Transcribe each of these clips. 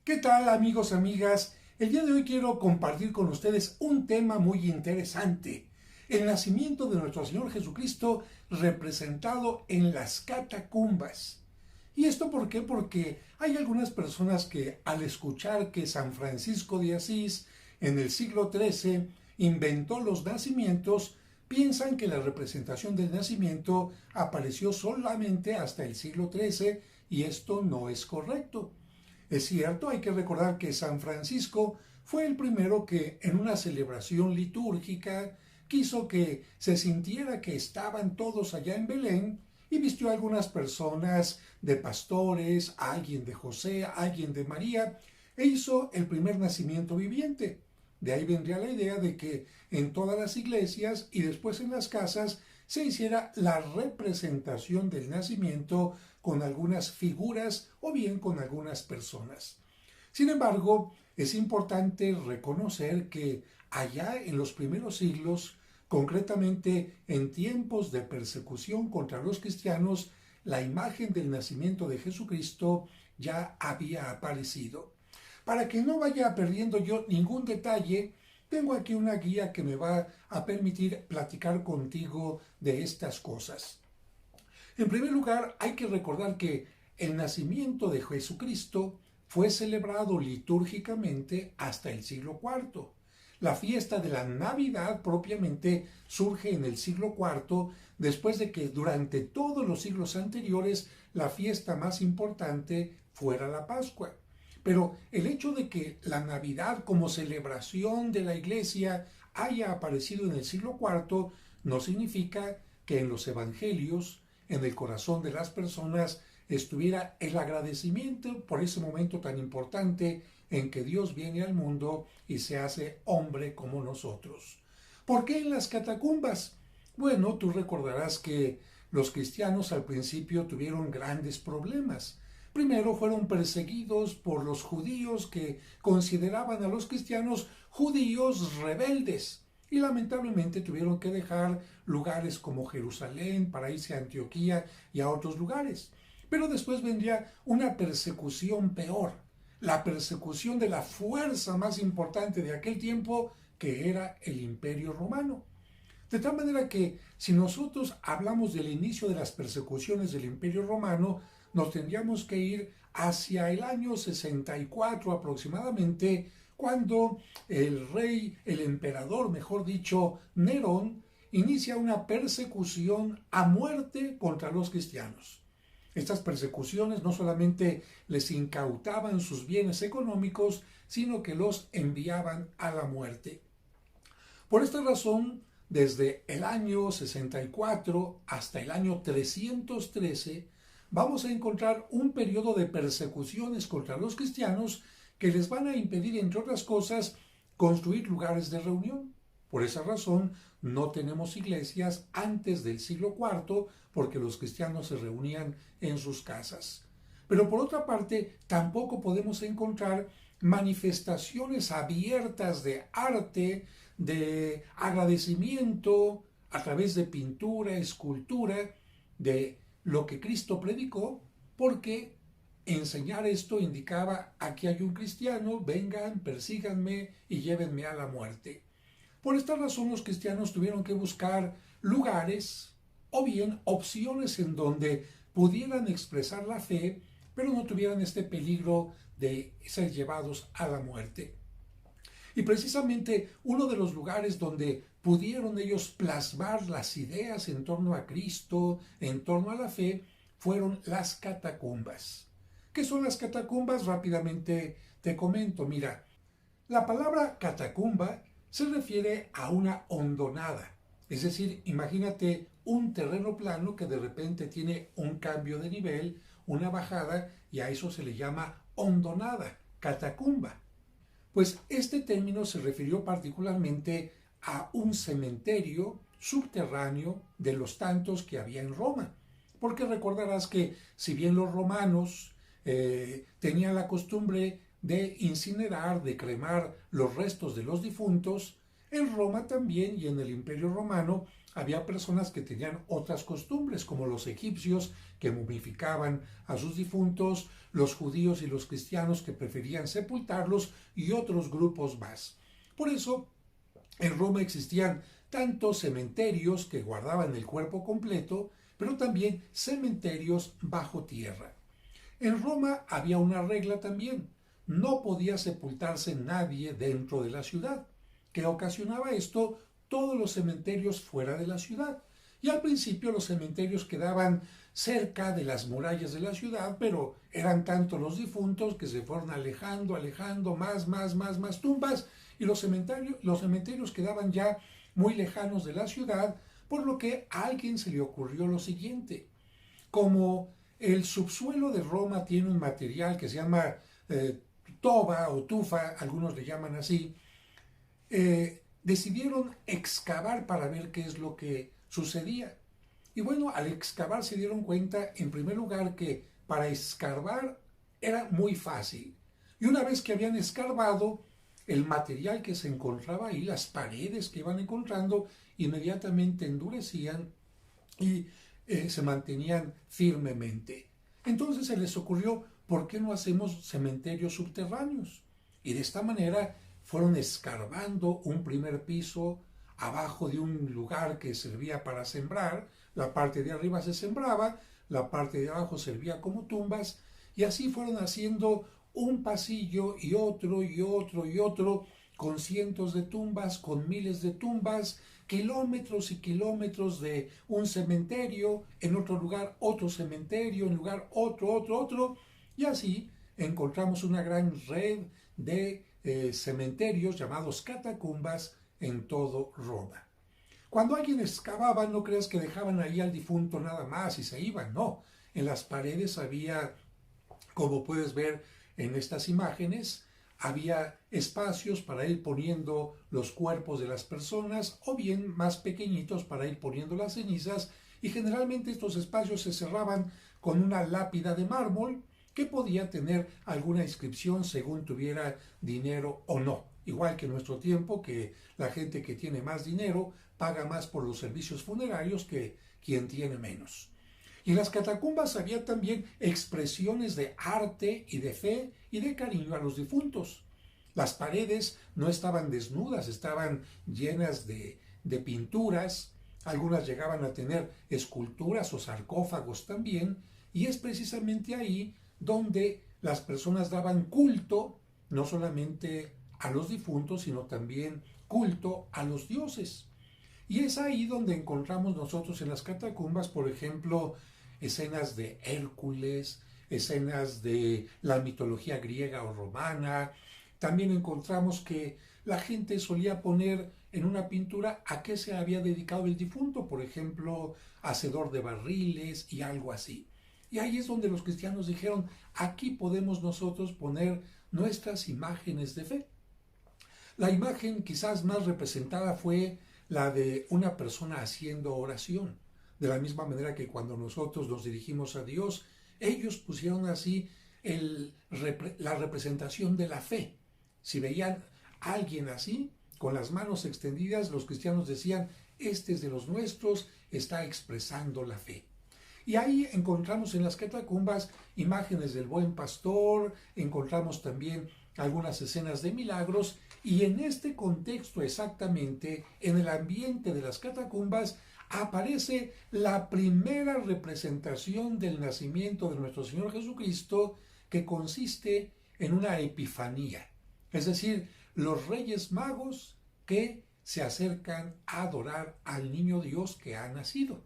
¿Qué tal, amigos, amigas? El día de hoy quiero compartir con ustedes un tema muy interesante. El nacimiento de nuestro Señor Jesucristo representado en las catacumbas. ¿Y esto por qué? Porque hay algunas personas que al escuchar que San Francisco de Asís en el siglo XIII inventó los nacimientos, piensan que la representación del nacimiento apareció solamente hasta el siglo XIII y esto no es correcto. Es cierto, hay que recordar que San Francisco fue el primero que en una celebración litúrgica quiso que se sintiera que estaban todos allá en Belén y vistió a algunas personas de pastores, a alguien de José, a alguien de María, e hizo el primer nacimiento viviente. De ahí vendría la idea de que en todas las iglesias y después en las casas se hiciera la representación del nacimiento con algunas figuras o bien con algunas personas. Sin embargo, es importante reconocer que allá en los primeros siglos, concretamente en tiempos de persecución contra los cristianos, la imagen del nacimiento de Jesucristo ya había aparecido. Para que no vaya perdiendo yo ningún detalle, tengo aquí una guía que me va a permitir platicar contigo de estas cosas. En primer lugar, hay que recordar que el nacimiento de Jesucristo fue celebrado litúrgicamente hasta el siglo IV. La fiesta de la Navidad propiamente surge en el siglo IV, después de que durante todos los siglos anteriores la fiesta más importante fuera la Pascua. Pero el hecho de que la Navidad como celebración de la Iglesia haya aparecido en el siglo IV no significa que en los evangelios, en el corazón de las personas, estuviera el agradecimiento por ese momento tan importante en que Dios viene al mundo y se hace hombre como nosotros. ¿Por qué en las catacumbas? Bueno, tú recordarás que los cristianos al principio tuvieron grandes problemas. Primero fueron perseguidos por los judíos que consideraban a los cristianos judíos rebeldes y lamentablemente tuvieron que dejar lugares como Jerusalén para irse a Antioquía y a otros lugares. Pero después vendría una persecución peor, la persecución de la fuerza más importante de aquel tiempo, que era el Imperio Romano. De tal manera que si nosotros hablamos del inicio de las persecuciones del Imperio Romano, nos tendríamos que ir hacia el año 64 aproximadamente, cuando el rey, el emperador, mejor dicho, Nerón, inicia una persecución a muerte contra los cristianos. Estas persecuciones no solamente les incautaban sus bienes económicos, sino que los enviaban a la muerte. Por esta razón, desde el año 64 hasta el año 313, vamos a encontrar un periodo de persecuciones contra los cristianos que les van a impedir, entre otras cosas, construir lugares de reunión. Por esa razón, no tenemos iglesias antes del siglo IV, porque los cristianos se reunían en sus casas. Pero por otra parte, tampoco podemos encontrar manifestaciones abiertas de arte, de agradecimiento a través de pintura, escultura, de lo que Cristo predicó, porque enseñar esto indicaba: aquí hay un cristiano, vengan, persíganme y llévenme a la muerte. Por esta razón los cristianos tuvieron que buscar lugares o bien opciones en donde pudieran expresar la fe, pero no tuvieran este peligro de ser llevados a la muerte. Y precisamente uno de los lugares donde pudieron ellos plasmar las ideas en torno a Cristo, en torno a la fe, fueron las catacumbas. ¿Qué son las catacumbas? Rápidamente te comento. Mira, la palabra catacumba se refiere a una hondonada. Es decir, imagínate un terreno plano que de repente tiene un cambio de nivel, una bajada, y a eso se le llama hondonada, catacumba. Pues este término se refirió particularmente a un cementerio subterráneo de los tantos que había en Roma. Porque recordarás que si bien los romanos tenían la costumbre de incinerar, de cremar los restos de los difuntos, en Roma también y en el Imperio Romano había personas que tenían otras costumbres, como los egipcios que momificaban a sus difuntos, los judíos y los cristianos que preferían sepultarlos y otros grupos más. Por eso, en Roma existían tantos cementerios que guardaban el cuerpo completo, pero también cementerios bajo tierra. En Roma había una regla también: no podía sepultarse nadie dentro de la ciudad. ¿Qué ocasionaba esto? Todos los cementerios fuera de la ciudad. Y al principio los cementerios quedaban cerca de las murallas de la ciudad, pero eran tantos los difuntos que se fueron alejando, más tumbas, y los cementerios quedaban ya muy lejanos de la ciudad, por lo que a alguien se le ocurrió lo siguiente: como el subsuelo de Roma tiene un material que se llama toba o tufa, algunos le llaman así, decidieron excavar para ver qué es lo que sucedía. Y bueno, al excavar se dieron cuenta, en primer lugar, que para escarbar era muy fácil. Y una vez que habían escarbado, el material que se encontraba ahí, las paredes que iban encontrando, inmediatamente endurecían y se mantenían firmemente. Entonces se les ocurrió: ¿por qué no hacemos cementerios subterráneos? Y de esta manera fueron escarbando un primer piso abajo de un lugar que servía para sembrar. La parte de arriba se sembraba, la parte de abajo servía como tumbas, y así fueron haciendo un pasillo y otro y otro y otro, con cientos de tumbas, con miles de tumbas, kilómetros y kilómetros de un cementerio, en otro lugar otro cementerio, en lugar otro, y así encontramos una gran red de cementerios llamados catacumbas en todo Roma. Cuando alguien excavaba, no creas que dejaban ahí al difunto nada más y se iban, no. En las paredes había, como puedes ver en estas imágenes, había espacios para ir poniendo los cuerpos de las personas, o bien más pequeñitos para ir poniendo las cenizas, y generalmente estos espacios se cerraban con una lápida de mármol que podía tener alguna inscripción según tuviera dinero o no. Igual que en nuestro tiempo, que la gente que tiene más dinero paga más por los servicios funerarios que quien tiene menos. Y en las catacumbas había también expresiones de arte y de fe y de cariño a los difuntos. Las paredes no estaban desnudas, estaban llenas de pinturas. Algunas llegaban a tener esculturas o sarcófagos también, y es precisamente ahí donde las personas daban culto, no solamente a los difuntos, sino también culto a los dioses. Y es ahí donde encontramos nosotros en las catacumbas, por ejemplo, escenas de Hércules, escenas de la mitología griega o romana. También encontramos que la gente solía poner en una pintura a qué se había dedicado el difunto, por ejemplo, hacedor de barriles y algo así. Y ahí es donde los cristianos dijeron: aquí podemos nosotros poner nuestras imágenes de fe. La imagen quizás más representada fue la de una persona haciendo oración. De la misma manera que cuando nosotros nos dirigimos a Dios, ellos pusieron así la representación de la fe. Si veían a alguien así, con las manos extendidas, los cristianos decían: este es de los nuestros, está expresando la fe. Y ahí encontramos en las catacumbas imágenes del buen pastor, encontramos también algunas escenas de milagros, y en este contexto exactamente, en el ambiente de las catacumbas, aparece la primera representación del nacimiento de nuestro Señor Jesucristo, que consiste en una epifanía, es decir, los Reyes Magos que se acercan a adorar al niño Dios que ha nacido.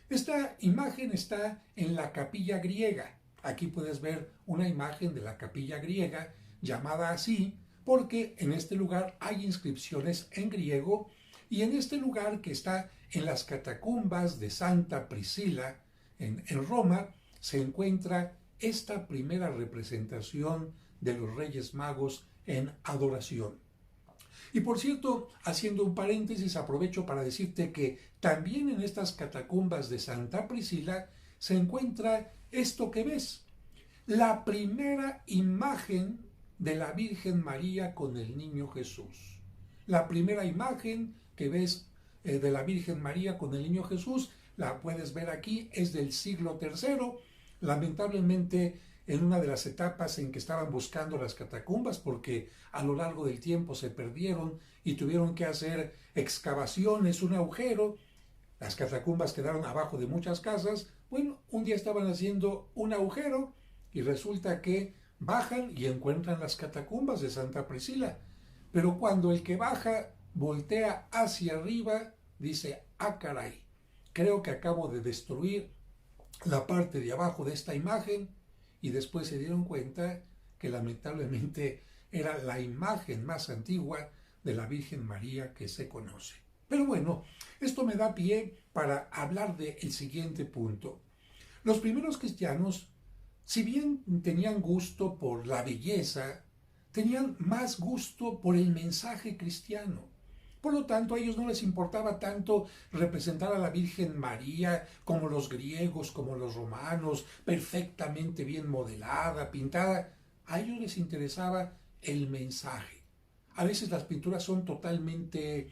Esta imagen está en la capilla griega. Aquí puedes ver una imagen de la capilla griega, llamada así porque en este lugar hay inscripciones en griego, y en este lugar, que está en las catacumbas de Santa Priscila en Roma, se encuentra esta primera representación de los Reyes Magos en adoración. Y por cierto, haciendo un paréntesis, aprovecho para decirte que también en estas catacumbas de Santa Priscila se encuentra esto que ves: la primera imagen de la Virgen María con el niño Jesús. La primera imagen que ves de la Virgen María con el niño Jesús, la puedes ver aquí, es del siglo III, lamentablemente en una de las etapas en que estaban buscando las catacumbas, porque a lo largo del tiempo se perdieron y tuvieron que hacer excavaciones, un agujero, las catacumbas quedaron abajo de muchas casas. Bueno, un día estaban haciendo un agujero y resulta que bajan y encuentran las catacumbas de Santa Priscila. Pero cuando el que baja voltea hacia arriba, dice, ah caray, creo que acabo de destruir la parte de abajo de esta imagen, y después se dieron cuenta que lamentablemente era la imagen más antigua de la Virgen María que se conoce. Pero bueno, esto me da pie para hablar del siguiente punto. Los primeros cristianos, si bien tenían gusto por la belleza, tenían más gusto por el mensaje cristiano. Por lo tanto, a ellos no les importaba tanto representar a la Virgen María como los griegos, como los romanos, perfectamente bien modelada, pintada. A ellos les interesaba el mensaje. A veces las pinturas son totalmente,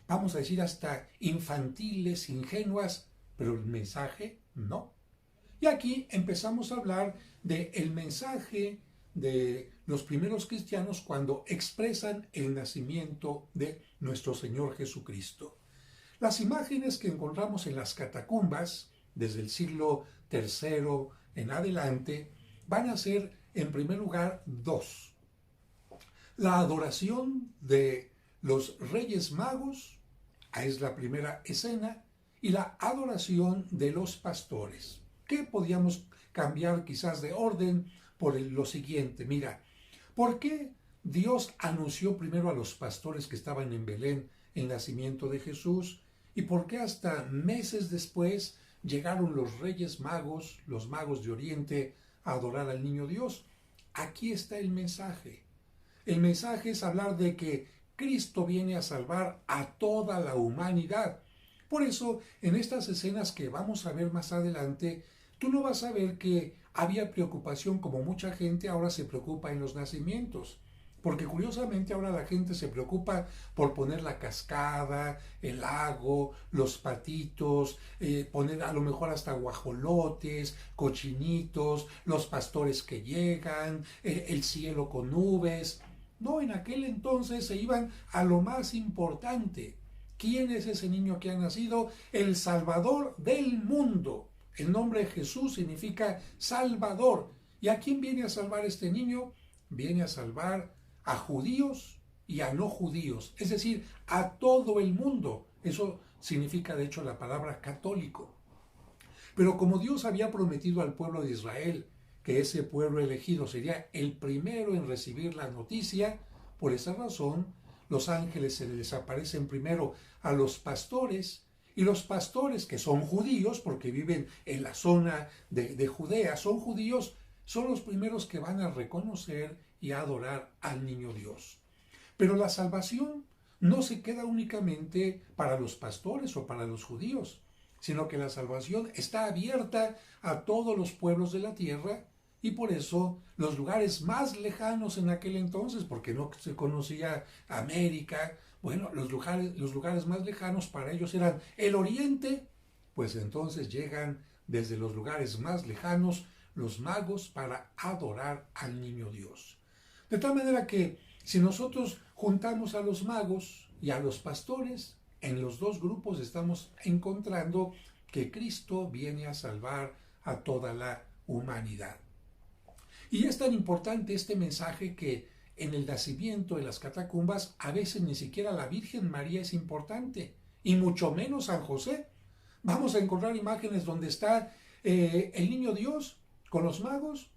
vamos a decir, hasta infantiles, ingenuas, pero el mensaje no. Y aquí empezamos a hablar del mensaje de los primeros cristianos cuando expresan el nacimiento de nuestro Señor Jesucristo. Las imágenes que encontramos en las catacumbas, desde el siglo III en adelante, van a ser, en primer lugar, dos. La adoración de los Reyes Magos, es la primera escena, y la adoración de los pastores. ¿Qué podíamos cambiar quizás de orden por lo siguiente? Mira, ¿por qué Dios anunció primero a los pastores que estaban en Belén el nacimiento de Jesús? ¿Y por qué hasta meses después llegaron los Reyes Magos, los magos de Oriente, a adorar al niño Dios? Aquí está el mensaje. El mensaje es hablar de que Cristo viene a salvar a toda la humanidad. Por eso, en estas escenas que vamos a ver más adelante, tú no vas a ver que había preocupación como mucha gente ahora se preocupa en los nacimientos. Porque curiosamente ahora la gente se preocupa por poner la cascada, el lago, los patitos, poner a lo mejor hasta guajolotes, cochinitos, los pastores que llegan, el cielo con nubes. No, en aquel entonces se iban a lo más importante. ¿Quién es ese niño que ha nacido? El Salvador del mundo. El nombre de Jesús significa Salvador. ¿Y a quién viene a salvar este niño? Viene a salvar a judíos y a no judíos, es decir, a todo el mundo. Eso significa, de hecho, la palabra católico. Pero como Dios había prometido al pueblo de Israel que ese pueblo elegido sería el primero en recibir la noticia, por esa razón, los ángeles se les aparecen primero a los pastores, y los pastores, que son judíos, porque viven en la zona de Judea, son judíos, son los primeros que van a reconocer y a adorar al niño Dios. Pero la salvación no se queda únicamente para los pastores o para los judíos, sino que la salvación está abierta a todos los pueblos de la tierra, y por eso los lugares más lejanos en aquel entonces, porque no se conocía América, bueno, los lugares más lejanos para ellos eran el oriente, pues entonces llegan desde los lugares más lejanos los magos para adorar al niño Dios. De tal manera que si nosotros juntamos a los magos y a los pastores, en los dos grupos estamos encontrando que Cristo viene a salvar a toda la humanidad. Y es tan importante este mensaje que en el nacimiento de las catacumbas a veces ni siquiera la Virgen María es importante, y mucho menos San José. Vamos a encontrar imágenes donde está el niño Dios con los magos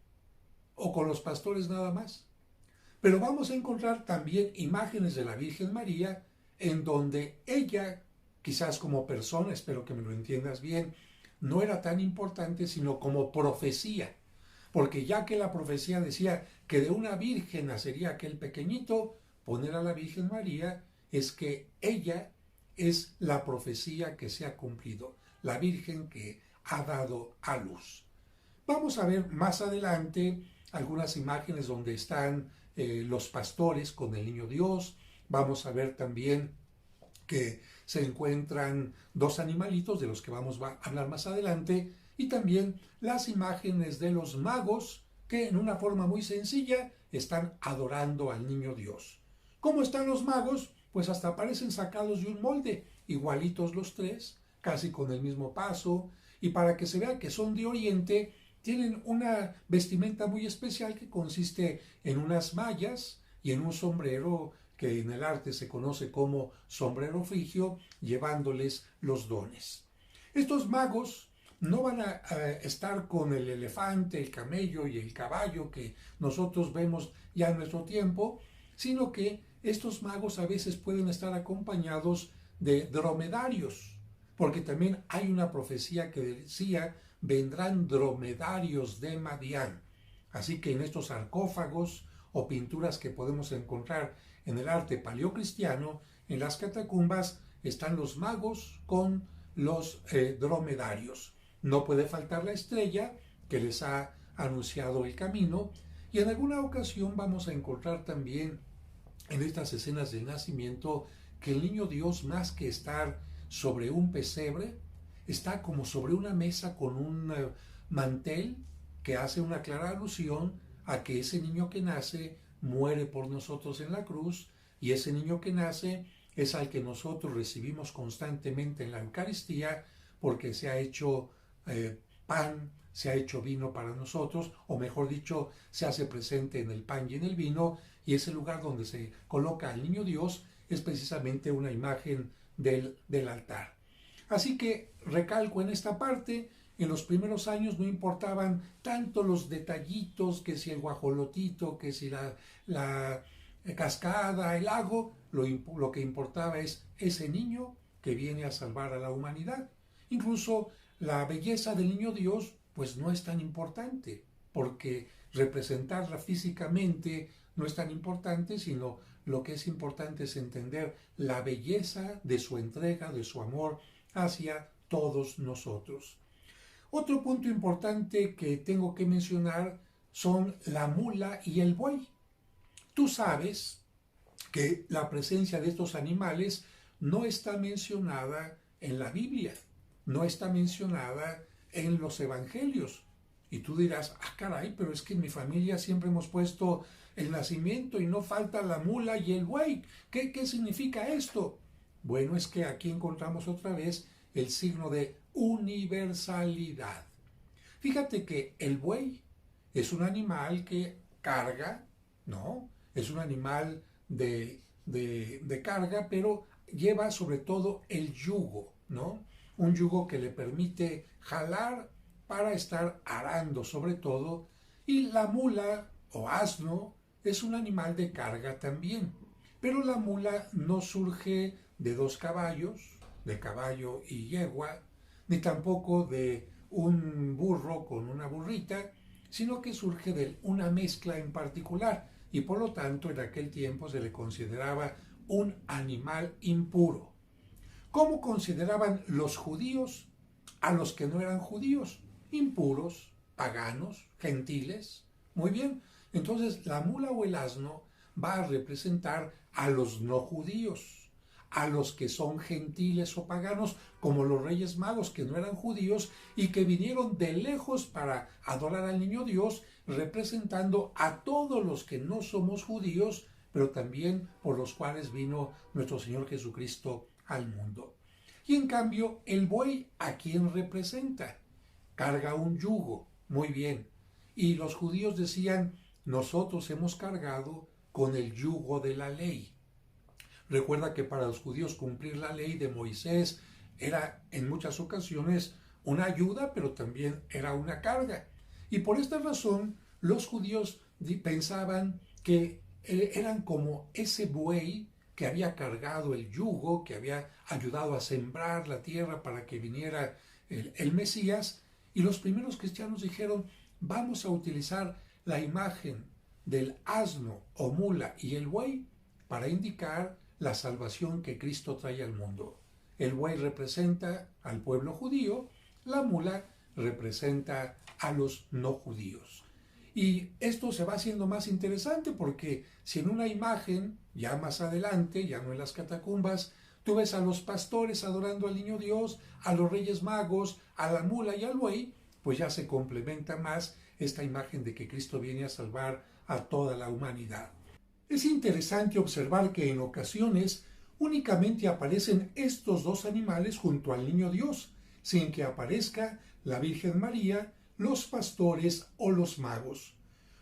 o con los pastores nada más. Pero vamos a encontrar también imágenes de la Virgen María en donde ella, quizás como persona, espero que me lo entiendas bien, no era tan importante sino como profecía. Porque ya que la profecía decía que de una virgen nacería aquel pequeñito, poner a la Virgen María es que ella es la profecía que se ha cumplido, la Virgen que ha dado a luz. Vamos a ver más adelante algunas imágenes donde están los pastores con el niño Dios. Vamos a ver también que se encuentran dos animalitos de los que vamos a hablar más adelante, y también las imágenes de los magos que en una forma muy sencilla están adorando al niño Dios. ¿Cómo están los magos? Pues hasta parecen sacados de un molde, igualitos los tres, casi con el mismo paso, y para que se vea que son de Oriente, tienen una vestimenta muy especial que consiste en unas mallas y en un sombrero que en el arte se conoce como sombrero frigio, llevándoles los dones. Estos magos no van a estar con el elefante, el camello y el caballo que nosotros vemos ya en nuestro tiempo, sino que estos magos a veces pueden estar acompañados de dromedarios, porque también hay una profecía que decía: vendrán dromedarios de Madián. Así que en estos sarcófagos o pinturas que podemos encontrar en el arte paleocristiano, en las catacumbas, están los magos con los dromedarios. No puede faltar la estrella que les ha anunciado el camino, y en alguna ocasión vamos a encontrar también en estas escenas del nacimiento que el niño Dios, más que estar sobre un pesebre, está como sobre una mesa con un mantel que hace una clara alusión a que ese niño que nace muere por nosotros en la cruz, y ese niño que nace es al que nosotros recibimos constantemente en la Eucaristía, porque se ha hecho pan, se ha hecho vino para nosotros, o mejor dicho, se hace presente en el pan y en el vino, y ese lugar donde se coloca al niño Dios es precisamente una imagen del altar. Así que recalco en esta parte, en los primeros años no importaban tanto los detallitos, que si el guajolotito, que si la cascada, el lago, lo que importaba es ese niño que viene a salvar a la humanidad. Incluso la belleza del niño Dios pues no es tan importante, porque representarla físicamente no es tan importante, sino lo que es importante es entender la belleza de su entrega, de su amor hacia todos nosotros. Otro punto importante que tengo que mencionar son la mula y el buey. Tú sabes que la presencia de estos animales no está mencionada en la Biblia, no está mencionada en los evangelios. Y tú dirás: ah, caray, pero es que en mi familia siempre hemos puesto el nacimiento y no falta la mula y el buey. ¿Qué significa esto? Bueno, es que aquí encontramos otra vez el signo de universalidad. Fíjate que el buey es un animal que carga, ¿no? Es un animal de carga, pero lleva sobre todo el yugo, ¿no? Un yugo que le permite jalar para estar arando sobre todo. Y la mula o asno es un animal de carga también, pero la mula no surge de dos caballos, de caballo y yegua, ni tampoco de un burro con una burrita, sino que surge de una mezcla en particular, y por lo tanto en aquel tiempo se le consideraba un animal impuro. ¿Cómo consideraban los judíos a los que no eran judíos? Impuros, paganos, gentiles. Muy bien, entonces la mula o el asno va a representar a los no judíos, a los que son gentiles o paganos, como los Reyes Magos, que no eran judíos y que vinieron de lejos para adorar al niño Dios, representando a todos los que no somos judíos, pero también por los cuales vino nuestro Señor Jesucristo al mundo. Y en cambio, el buey, ¿a quién representa? Carga un yugo, muy bien. Y los judíos decían: nosotros hemos cargado con el yugo de la ley. Recuerda que para los judíos cumplir la ley de Moisés era en muchas ocasiones una ayuda, pero también era una carga. Y por esta razón los judíos pensaban que eran como ese buey que había cargado el yugo, que había ayudado a sembrar la tierra para que viniera el Mesías. Y los primeros cristianos dijeron: vamos a utilizar la imagen del asno o mula y el buey para indicar la salvación que Cristo trae al mundo. El buey representa al pueblo judío, la mula representa a los no judíos. Y esto se va haciendo más interesante porque si en una imagen, ya más adelante, ya no en las catacumbas, Tú ves a los pastores adorando al niño Dios, a los reyes magos, a la mula y al buey, pues ya se complementa más esta imagen de que Cristo viene a salvar a toda la humanidad. Es interesante observar que en ocasiones únicamente aparecen estos dos animales junto al niño Dios, sin que aparezca la Virgen María, los pastores o los magos.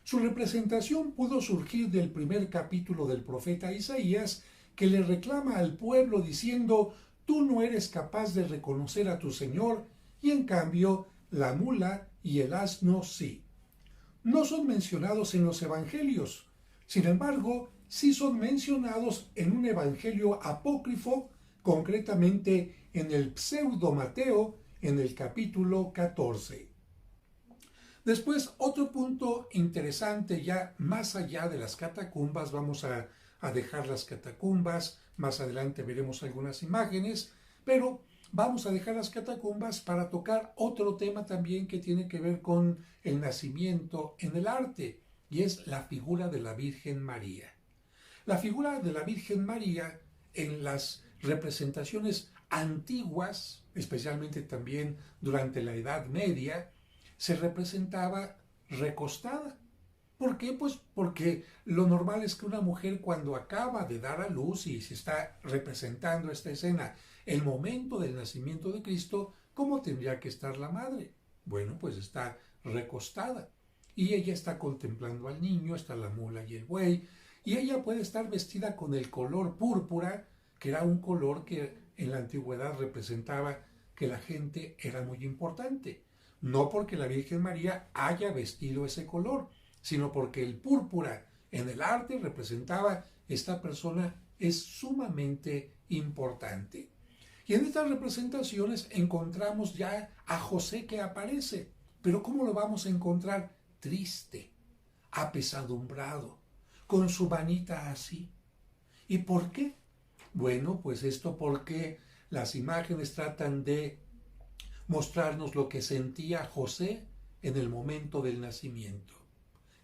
Su representación pudo surgir del primer capítulo del profeta Isaías, que le reclama al pueblo diciendo: tú no eres capaz de reconocer a tu Señor, y en cambio la mula y el asno sí. No son mencionados en los evangelios, sin embargo, sí son mencionados en un evangelio apócrifo, concretamente en el pseudo Mateo, en el capítulo 14. Después, otro punto interesante, ya más allá de las catacumbas, vamos a dejar las catacumbas, más adelante veremos algunas imágenes, pero vamos a dejar las catacumbas para tocar otro tema también que tiene que ver con el nacimiento en el arte, y es la figura de la Virgen María. La figura de la Virgen María en las representaciones antiguas, especialmente también durante la Edad Media, se representaba recostada. ¿Por qué? Pues porque lo normal es que una mujer, cuando acaba de dar a luz y se está representando esta escena, el momento del nacimiento de Cristo, ¿cómo tendría que estar la madre? Bueno, pues está recostada y ella está contemplando al niño, está la mula y el buey, y ella puede estar vestida con el color púrpura, que era un color que en la antigüedad representaba que la gente era muy importante. No porque la Virgen María haya vestido ese color, sino porque el púrpura en el arte representaba: esta persona es sumamente importante. Y en estas representaciones encontramos ya a José que aparece. Pero ¿cómo lo vamos a encontrar? Triste, apesadumbrado, con su manita así. ¿Y por qué? Bueno, pues esto porque las imágenes tratan de mostrarnos lo que sentía José en el momento del nacimiento.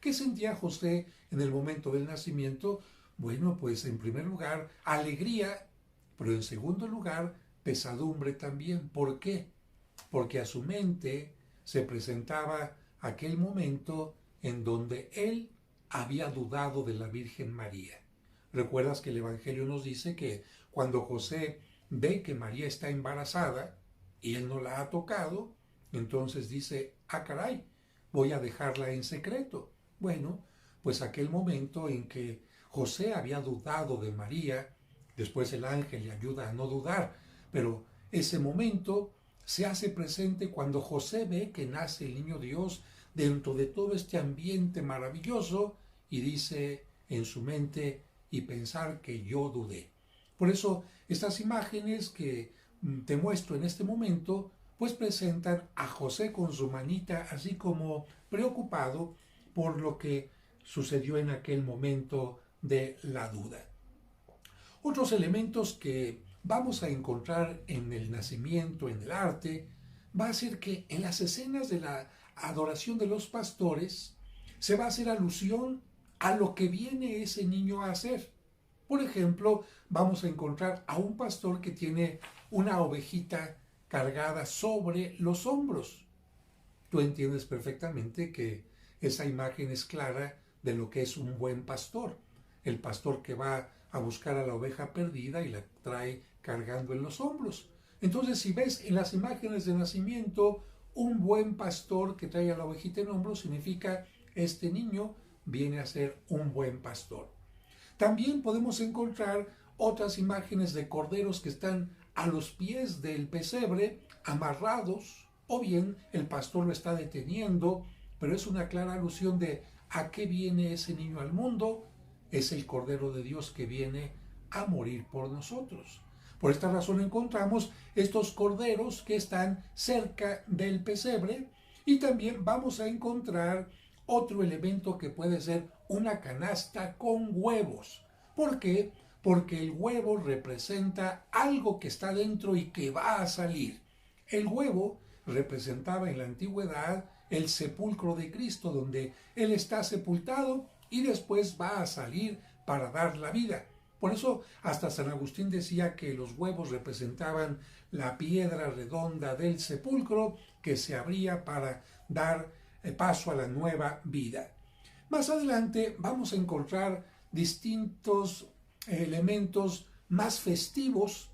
¿Qué sentía José en el momento del nacimiento? Bueno, pues en primer lugar, alegría, pero en segundo lugar, pesadumbre también. ¿Por qué? Porque a su mente se presentaba aquel momento en donde él había dudado de la Virgen María. ¿Recuerdas que el Evangelio nos dice que cuando José ve que María está embarazada y él no la ha tocado, entonces dice: ah, caray, voy a dejarla en secreto? Bueno, pues aquel momento en que José había dudado de María, después el ángel le ayuda a no dudar, pero ese momento se hace presente cuando José ve que nace el niño Dios dentro de todo este ambiente maravilloso y dice en su mente: y pensar que yo dudé. Por eso estas imágenes que te muestro en este momento pues presentan a José con su manita así como preocupado por lo que sucedió en aquel momento de la duda. Otros elementos que vamos a encontrar en el nacimiento, en el arte, va a ser que en las escenas de la adoración de los pastores se va a hacer alusión a lo que viene ese niño a hacer. Por ejemplo, vamos a encontrar a un pastor que tiene una ovejita cargada sobre los hombros. Tú entiendes perfectamente que esa imagen es clara de lo que es un buen pastor. El pastor que va a buscar a la oveja perdida y la trae cargando en los hombros. Entonces, si ves en las imágenes de nacimiento un buen pastor que trae a la ovejita en hombros, significa: este niño viene a ser un buen pastor. También podemos encontrar otras imágenes de corderos que están a los pies del pesebre, amarrados, o bien el pastor lo está deteniendo, pero es una clara alusión de a qué viene ese niño al mundo. Es el Cordero de Dios que viene a morir por nosotros. Por esta razón encontramos estos corderos que están cerca del pesebre, y también vamos a encontrar otro elemento que puede ser una canasta con huevos. ¿Por qué? Porque el huevo representa algo que está dentro y que va a salir. El huevo representaba en la antigüedad el sepulcro de Cristo, donde Él está sepultado y después va a salir para dar la vida. Por eso hasta San Agustín decía que los huevos representaban la piedra redonda del sepulcro que se abría para dar paso a la nueva vida. Más adelante vamos a encontrar distintos elementos más festivos,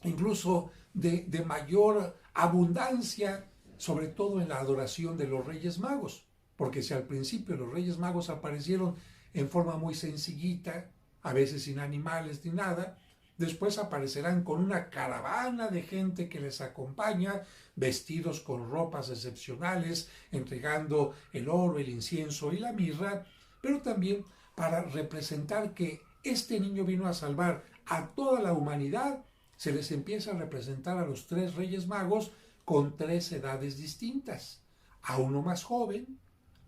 incluso de mayor abundancia, sobre todo en la adoración de los Reyes Magos, porque si al principio los Reyes Magos aparecieron en forma muy sencillita, a veces sin animales ni nada, después aparecerán con una caravana de gente que les acompaña, vestidos con ropas excepcionales, entregando el oro, el incienso y la mirra, pero también para representar que este niño vino a salvar a toda la humanidad. Se les empieza a representar a los tres Reyes Magos con tres edades distintas, a uno más joven,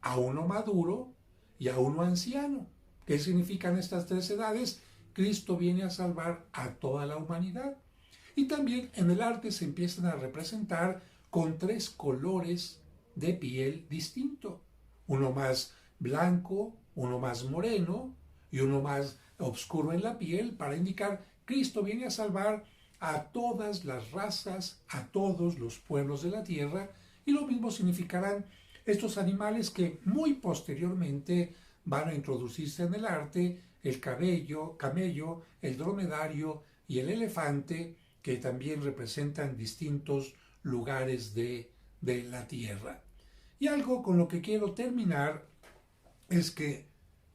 a uno maduro y a uno anciano. ¿Qué significan estas tres edades? Cristo viene a salvar a toda la humanidad. Y también en el arte se empiezan a representar con tres colores de piel distinto. Uno más blanco, uno más moreno y uno más oscuro en la piel, para indicar Cristo viene a salvar a todas las razas, a todos los pueblos de la tierra. Y lo mismo significarán estos animales que muy posteriormente van a introducirse en el arte: el camello, el dromedario y el elefante, que también representan distintos lugares de la tierra. Y algo con lo que quiero terminar es que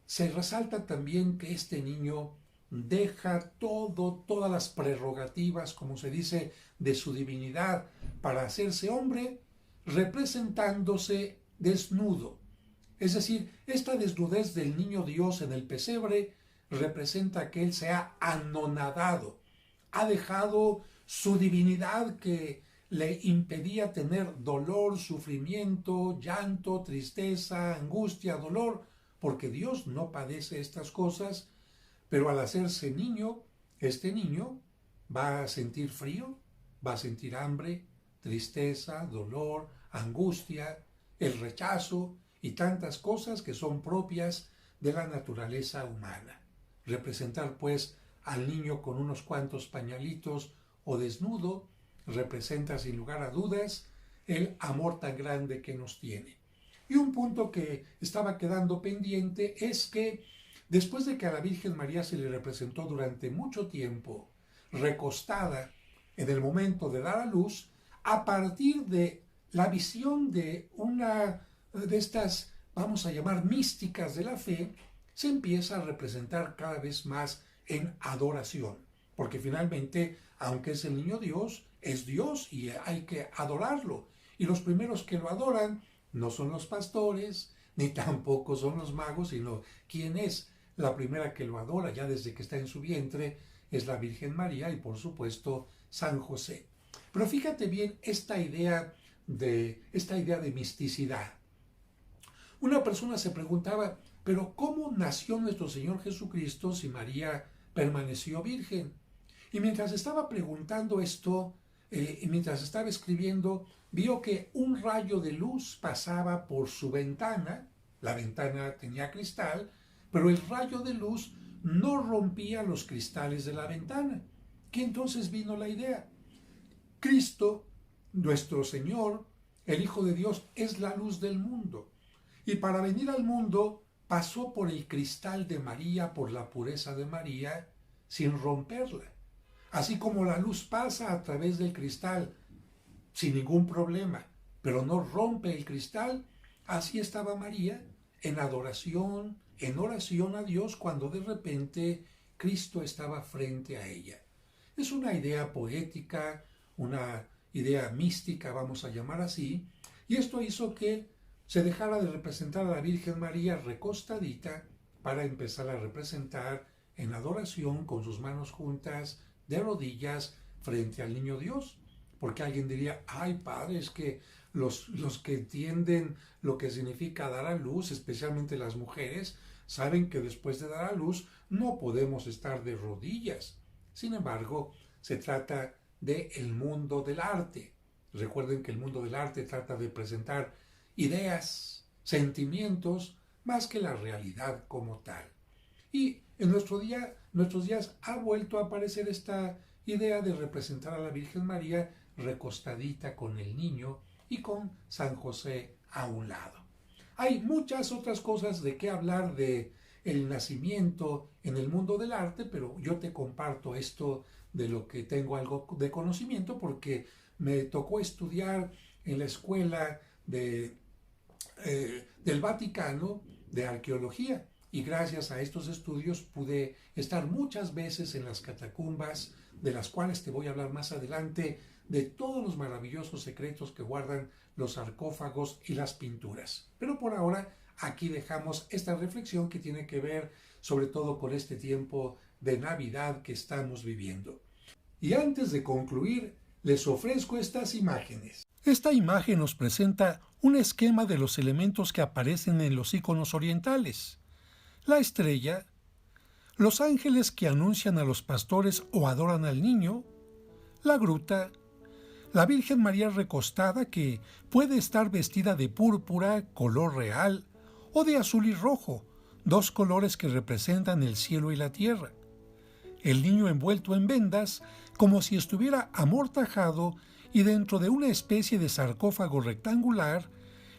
se resalta también que este niño deja todas las prerrogativas, como se dice, de su divinidad para hacerse hombre, representándose desnudo. Es decir, esta desnudez del niño Dios en el pesebre representa que él se ha anonadado, ha dejado su divinidad que le impedía tener dolor, sufrimiento, llanto, tristeza, angustia, dolor, porque Dios no padece estas cosas, pero al hacerse niño, este niño va a sentir frío, va a sentir hambre, tristeza, dolor, angustia, el rechazo y tantas cosas que son propias de la naturaleza humana. Representar pues al niño con unos cuantos pañalitos o desnudo representa sin lugar a dudas el amor tan grande que nos tiene. Y un punto que estaba quedando pendiente es que después de que a la Virgen María se le representó durante mucho tiempo recostada en el momento de dar a luz, a partir de la visión de una de estas, vamos a llamar, místicas de la fe, se empieza a representar cada vez más en adoración, porque finalmente, aunque es el niño Dios, es Dios y hay que adorarlo. Y los primeros que lo adoran no son los pastores, ni tampoco son los magos, sino ¿quién es? La primera que lo adora ya desde que está en su vientre es la Virgen María y por supuesto San José. Pero fíjate bien esta idea de misticidad. Una persona se preguntaba, pero ¿cómo nació nuestro Señor Jesucristo si María permaneció virgen? Y mientras estaba preguntando esto, y mientras estaba escribiendo, vio que un rayo de luz pasaba por su ventana. La ventana tenía cristal, pero el rayo de luz no rompía los cristales de la ventana. Que entonces vino la idea. Cristo, nuestro Señor, el Hijo de Dios, es la luz del mundo. Y para venir al mundo pasó por el cristal de María, por la pureza de María, sin romperla. Así como la luz pasa a través del cristal sin ningún problema, pero no rompe el cristal, así estaba María en adoración, en oración a Dios, cuando de repente Cristo estaba frente a ella. Es una idea poética, una idea mística, vamos a llamar así, y esto hizo que se dejara de representar a la Virgen María recostadita para empezar a representar en adoración con sus manos juntas, de rodillas, frente al niño Dios. Porque alguien diría, ay padre, es que los que entienden lo que significa dar a luz, especialmente las mujeres, saben que después de dar a luz no podemos estar de rodillas. Sin embargo, se trata del mundo del arte. Recuerden que el mundo del arte trata de presentar ideas, sentimientos, más que la realidad como tal. Y en nuestro día nuestros días ha vuelto a aparecer esta idea de representar a la Virgen María recostadita con el niño y con San José a un lado. Hay muchas otras cosas de qué hablar de el nacimiento en el mundo del arte, pero yo te comparto esto de lo que tengo algo de conocimiento porque me tocó estudiar en la escuela del Vaticano de arqueología y gracias a estos estudios pude estar muchas veces en las catacumbas, de las cuales te voy a hablar más adelante, de todos los maravillosos secretos que guardan los sarcófagos y las pinturas. Pero por ahora aquí dejamos esta reflexión que tiene que ver sobre todo con este tiempo de Navidad que estamos viviendo. Y antes de concluir, les ofrezco estas imágenes. Esta imagen nos presenta un esquema de los elementos que aparecen en los iconos orientales. La estrella, los ángeles que anuncian a los pastores o adoran al niño, la gruta, la Virgen María recostada que puede estar vestida de púrpura, color real, o de azul y rojo, dos colores que representan el cielo y la tierra. El niño envuelto en vendas, como si estuviera amortajado y dentro de una especie de sarcófago rectangular,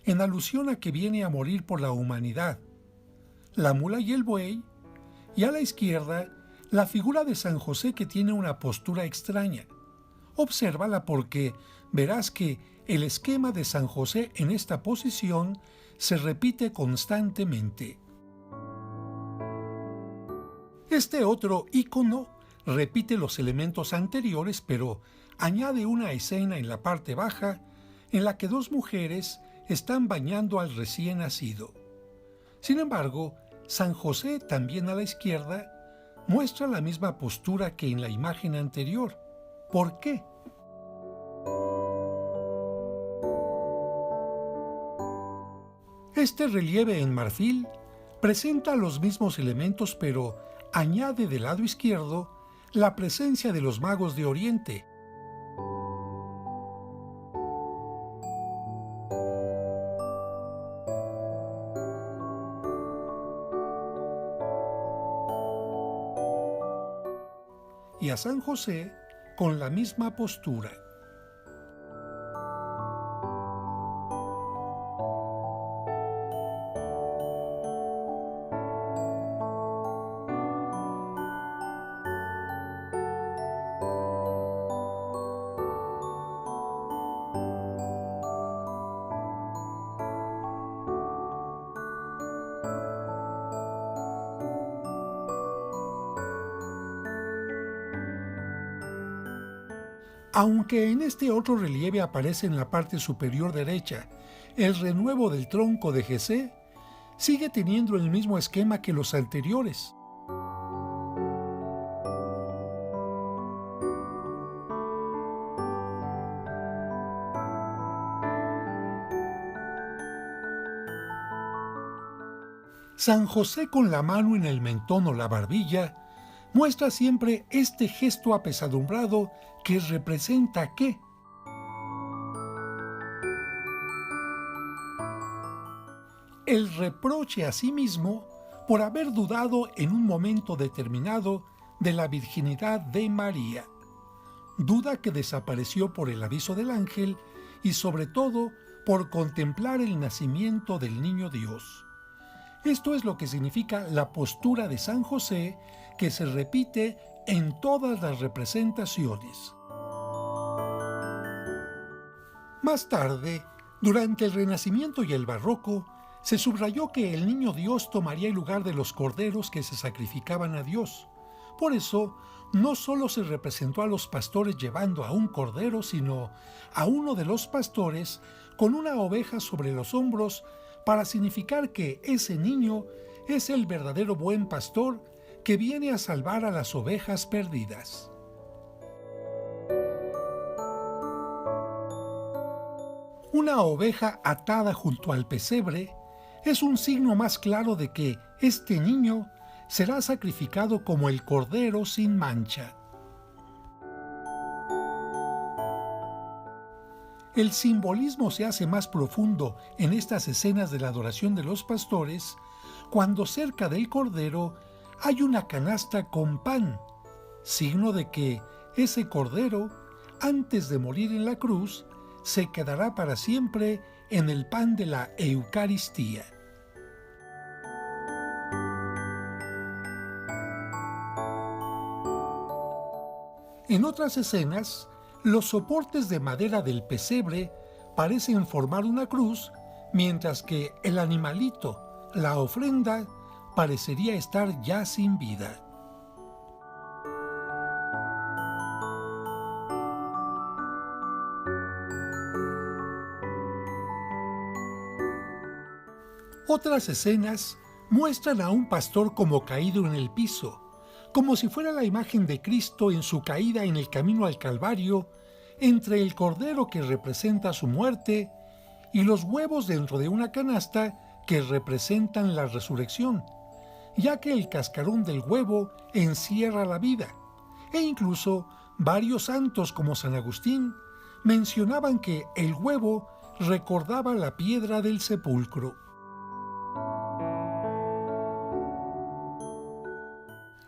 en alusión a que viene a morir por la humanidad. La mula y el buey, y a la izquierda, la figura de San José que tiene una postura extraña. Obsérvala porque verás que el esquema de San José en esta posición se repite constantemente. Este otro ícono repite los elementos anteriores, pero añade una escena en la parte baja en la que dos mujeres están bañando al recién nacido. Sin embargo, San José, también a la izquierda, muestra la misma postura que en la imagen anterior. ¿Por qué? Este relieve en marfil presenta los mismos elementos, pero añade del lado izquierdo la presencia de los magos de Oriente. Y a San José con la misma postura. Aunque en este otro relieve aparece en la parte superior derecha el renuevo del tronco de Jesé, sigue teniendo el mismo esquema que los anteriores. San José con la mano en el mentón o la barbilla muestra siempre este gesto apesadumbrado que representa ¿qué? El reproche a sí mismo por haber dudado en un momento determinado de la virginidad de María. Duda que desapareció por el aviso del ángel y sobre todo por contemplar el nacimiento del niño Dios. Esto es lo que significa la postura de San José, que se repite en todas las representaciones. Más tarde, durante el Renacimiento y el Barroco, se subrayó que el niño Dios tomaría el lugar de los corderos que se sacrificaban a Dios. Por eso, no solo se representó a los pastores llevando a un cordero, sino a uno de los pastores con una oveja sobre los hombros, para significar que ese niño es el verdadero buen pastor que viene a salvar a las ovejas perdidas. Una oveja atada junto al pesebre es un signo más claro de que este niño será sacrificado como el cordero sin mancha. El simbolismo se hace más profundo en estas escenas de la adoración de los pastores cuando cerca del cordero hay una canasta con pan, signo de que ese cordero, antes de morir en la cruz, se quedará para siempre en el pan de la Eucaristía. En otras escenas, los soportes de madera del pesebre parecen formar una cruz, mientras que el animalito, la ofrenda, parecería estar ya sin vida. Otras escenas muestran a un pastor como caído en el piso, como si fuera la imagen de Cristo en su caída en el camino al Calvario, entre el cordero que representa su muerte y los huevos dentro de una canasta que representan la resurrección, ya que el cascarón del huevo encierra la vida, e incluso varios santos como San Agustín mencionaban que el huevo recordaba la piedra del sepulcro.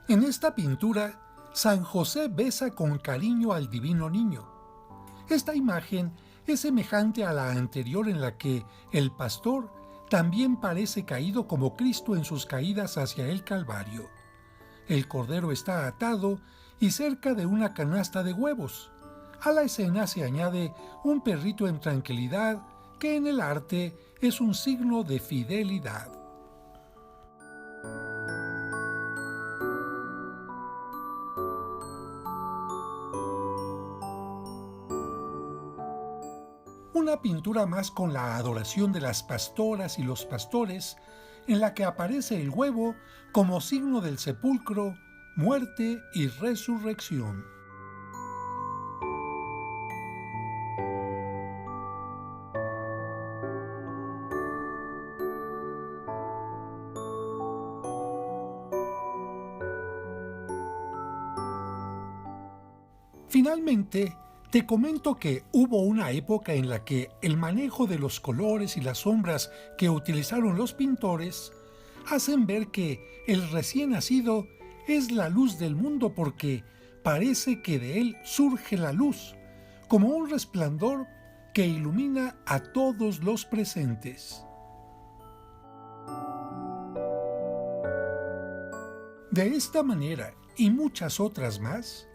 En esta pintura, San José besa con cariño al divino niño. Esta imagen es semejante a la anterior en la que el pastor también parece caído como Cristo en sus caídas hacia el Calvario. El cordero está atado y cerca de una canasta de huevos. A la escena se añade un perrito en tranquilidad que en el arte es un signo de fidelidad. Una pintura más con la adoración de las pastoras y los pastores, en la que aparece el huevo como signo del sepulcro, muerte y resurrección. Finalmente, te comento que hubo una época en la que el manejo de los colores y las sombras que utilizaron los pintores hacen ver que el recién nacido es la luz del mundo porque parece que de él surge la luz, como un resplandor que ilumina a todos los presentes. De esta manera y muchas otras más,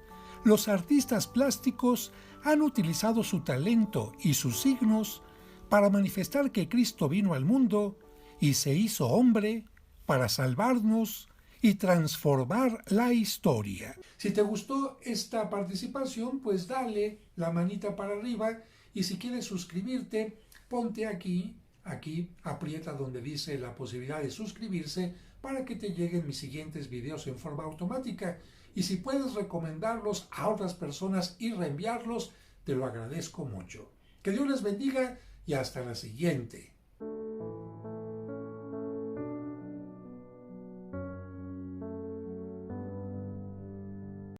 los artistas plásticos han utilizado su talento y sus signos para manifestar que Cristo vino al mundo y se hizo hombre para salvarnos y transformar la historia. Si te gustó esta participación, pues dale la manita para arriba y si quieres suscribirte, ponte aquí, aprieta donde dice la posibilidad de suscribirse para que te lleguen mis siguientes videos en forma automática. Y si puedes recomendarlos a otras personas y reenviarlos, te lo agradezco mucho. Que Dios les bendiga y hasta la siguiente.